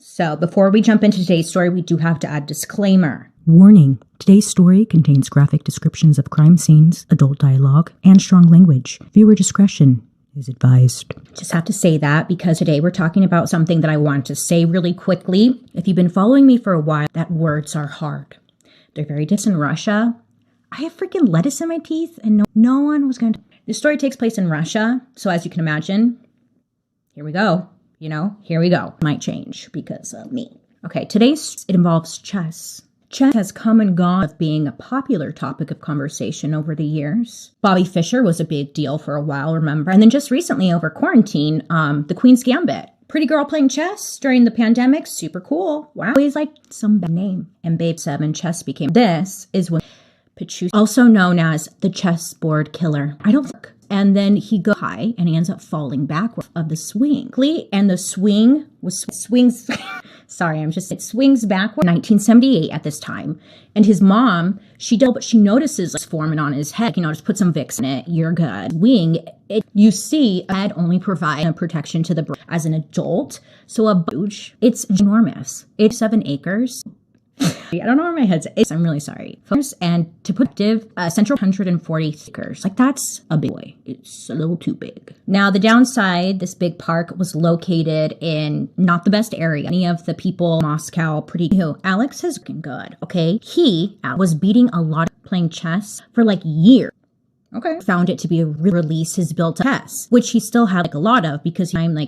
So before we jump into today's story, we do have to add a disclaimer. Warning. Today's story contains graphic descriptions of crime scenes, adult dialogue, and strong language. Viewer discretion is advised. Just have to say that because today we're talking about something that I want to say really quickly. If you've been following me for a while, that words are hard. They're very distant in Russia. I have freaking lettuce in my teeth and no one was going to... This story takes place in Russia. So as you can imagine, here we go. Here we go. Might change because of me. Okay, it involves chess. Chess has come and gone of being a popular topic of conversation over the years. Bobby Fischer was a big deal for a while, remember? And then just recently over quarantine, the Queen's Gambit. Pretty girl playing chess during the pandemic. Super cool. Wow. Always like some bad name. And Babe 7 chess became... This is when Pichu, also known as the chessboard killer. And then he goes high and he ends up falling backward of the swing. And the swing swings backward in 1978 at this time. And his mom, she notices it's forming on his head. Just put some Vicks in it. You're good. You see, head only provide a protection to the brain as an adult. So it's enormous. It's 7 acres. I don't know where my head's at. I'm really sorry. And to put central 140 acres. That's a big boy. It's a little too big. Now, the downside, this big park was located in not the best area. Many of the people in Moscow Alex is good, okay? He was beating a lot of playing chess for years. Okay. Found it to be a release his built chess, which he still had a lot of because I'm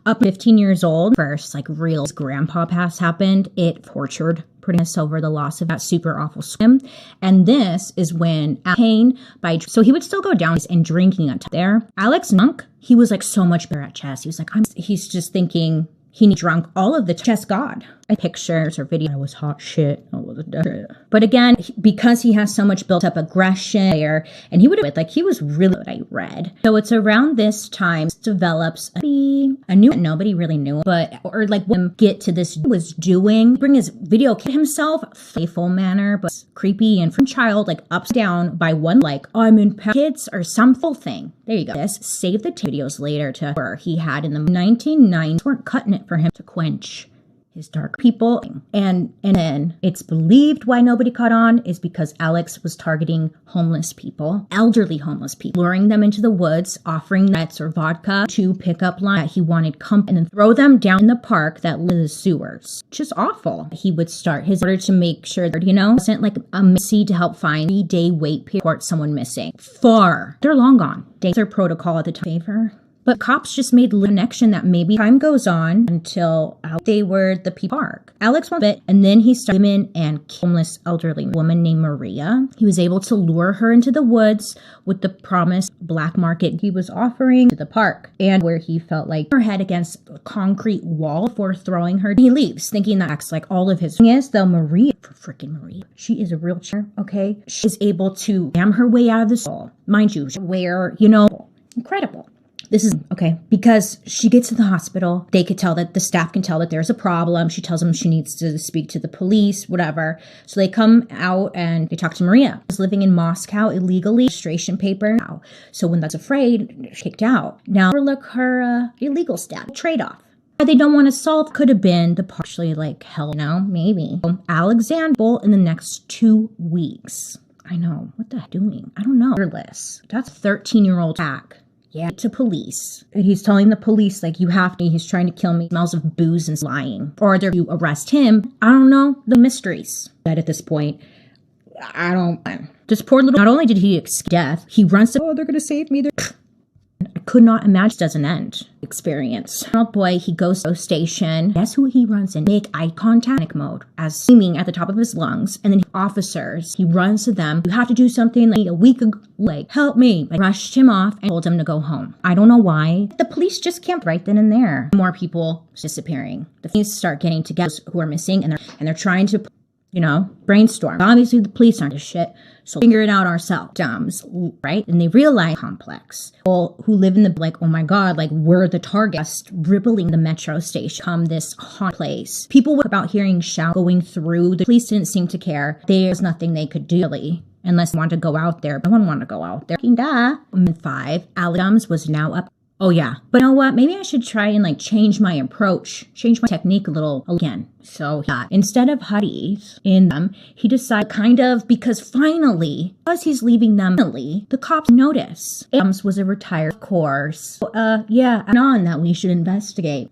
up 15 years old. First, his grandpa pass happened. It tortured pretty much over the loss of that super awful swim. And this is when so he would still go down and drinking there. Alex Monk, he was so much better at chess. He was he's just thinking he drunk all of the chess god. Pictures or video. I was hot shit. I was a dead. But again, because he has so much built up aggression there, and he would have he was really good, I read. So it's around this time develops a new nobody really knew, when get to this was doing bring his video himself playful manner, but creepy and from child ups down by one I'm in kids or some full thing. There you go. This save the videos later to where he had in the 1990s weren't cutting it for him to quench his dark people. And then it's believed why nobody caught on is because Alex was targeting homeless people, elderly homeless people, luring them into the woods, offering nuts or vodka to pick up line that he wanted company and then throw them down in the park that led to the sewers. Just awful. He would start his order to make sure that, wasn't a missy to help find 3-day wait period report someone missing. They're long gone. Days are protocol at the favor. But cops just made the connection that maybe time goes on until they were the park. Alex went bit, and then he started women and homeless elderly woman named Maria. He was able to lure her into the woods with the promised black market he was offering to the park, and where he felt her head against a concrete wall before throwing her. He leaves, thinking that acts all of his. Thing is, though, Maria, she is a real cheer, okay? She is able to jam her way out of the soul. Mind you, where, incredible. This is okay because she gets to the hospital. They could tell that the staff can tell that there's a problem. She tells them she needs to speak to the police, whatever. So they come out and they talk to Maria. She's living in Moscow illegally, registration paper. Now. So when that's afraid, she's kicked out. Now look her illegal status trade-off. They don't want to solve could have been the partially hell no, maybe. Alexander in the next 2 weeks. I know. What the heck doing? I don't know. Fearless. That's a 13-year-old back. Yeah, to police. He's telling the police, he's trying to kill me. Smells of booze and lying. Or you arrest him. I don't know. The mysteries. That at this point, this poor little, not only did he escape death, he runs to, they're going to save me. I could not imagine it doesn't end experience. Oh boy, he goes to the station. Guess who he runs in? Make eye contact mode as screaming at the top of his lungs. And then officers, he runs to them. You have to do something a week ago, help me. I rushed him off and told him to go home. I don't know why. The police just camped right then and there. More people disappearing. The police start getting together who are missing and they're trying to brainstorm. Obviously, the police aren't a shit, so figure it out ourselves. Dumbs, right? And they realize complex. People who live in the oh my god, we're the target. Rippling the metro station, come this hot place. People were about hearing shout going through. The police didn't seem to care. There's nothing they could do really. Unless they wanted to go out there. No one wanted to go out there. Duh. 5, Adams was now up Oh yeah. But you know what? Maybe I should try and like change my approach, change my technique a little again. So yeah, instead of huddies in them, he decided kind of, because finally, as he's leaving them, the cops notice. Adams was a retired, of course. Yeah, on that we should investigate.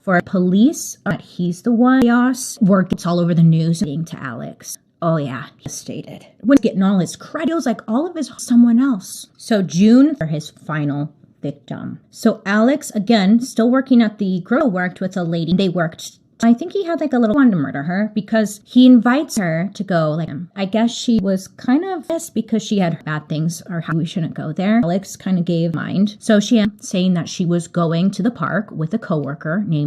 For police, he's the one. Chaos work gets all over the news to Alex. Oh yeah, devastated. When getting all his credit, feels like all of his someone else. So June for his final victim. So Alex, again, still working at the grow, worked with a lady. They worked. I think he had like a little one to murder her because he invites her to go. Like, I guess she was kind of pissed because she had bad things or how we shouldn't go there. Alex kind of gave mind. So she saying that she was going to the park with a coworker named